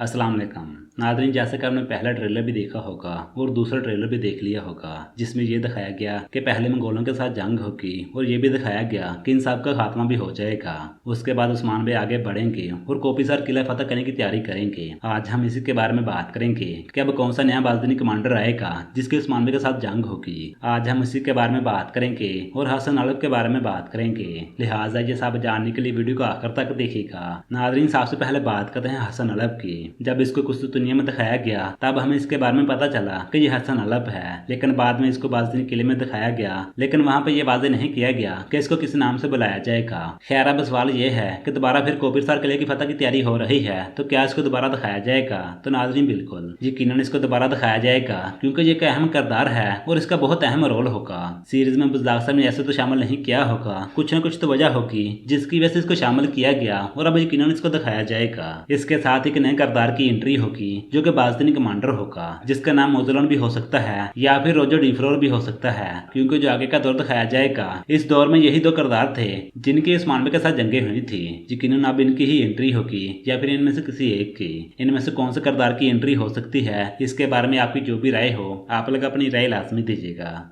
अस्सलाम वालेकुम नादरीन, जैसे कि आपने पहला ट्रेलर भी देखा होगा और दूसरा ट्रेलर भी देख लिया होगा, जिसमें ये दिखाया गया कि पहले मंगोलों के साथ जंग होगी और ये भी दिखाया गया कि इन सब का खात्मा भी हो जाएगा। उसके बाद उस्मान भाई आगे बढ़ेंगे और कोपिसर किला फतह करने की तैयारी करेंगे। आज हम इसी के बारे में बात करेंगे कि अब कौन सा नया बाज़दीनी कमांडर आएगा जिसकी उस्मान भाई के साथ जंग होगी। आज हम इसी के बारे में बात करेंगे और हसन अलव के बारे में बात करेंगे। लिहाजा ये सब जानने के लिए वीडियो को आखिर तक देखिएगा। नादरीन, सबसे पहले बात करते हैं हसन अलव की। जब इसको कुछ दुनिया में दिखाया गया तब हमें इसके बारे में पता चला कि ये हसन अलव है, लेकिन बाद में इसको बाज़दीनी किले में दिखाया गया, लेकिन वहाँ पे ये वाजे नहीं किया गया कि इसको किस नाम से बुलाया जाएगा। खैर, अब सवाल ये है कि दोबारा फिर कोपिसर किले की फतह की तैयारी हो रही है, तो क्या इसको दोबारा दिखाया जाएगा? तो नाज़रीन, बिल्कुल यकीनन इसको दोबारा दिखाया जाएगा, क्योंकि ये एक अहम किरदार है और इसका बहुत अहम रोल होगा। सीरीज में बुज़दाग साहब ने ऐसे तो शामिल नहीं किया होगा, कुछ न कुछ तो वजह होगी जिसकी वजह से इसको शामिल किया गया और अब यकीनन इसको दिखाया जाएगा। इसके साथ एक नए किरदार की एंट्री होगी जो कि बाज़दीनी कमांडर होगा, जिसका नाम मोज़लन भी हो सकता है या फिर रोजर डिफ्रोर भी हो सकता है, क्योंकि जो आगे का दौर दिखाया जाएगा इस दौर में यही दो किरदार थे जिनकी उस्मान भाई के साथ जंगें हुई थी। यकीनन अब इनकी ही एंट्री होगी या फिर इनमें से किसी एक की। इनमें से कौन से किरदार की एंट्री हो सकती है, इसके बारे में आपकी जो भी राय हो, आप लोग अपनी राय लाजमी दीजिएगा।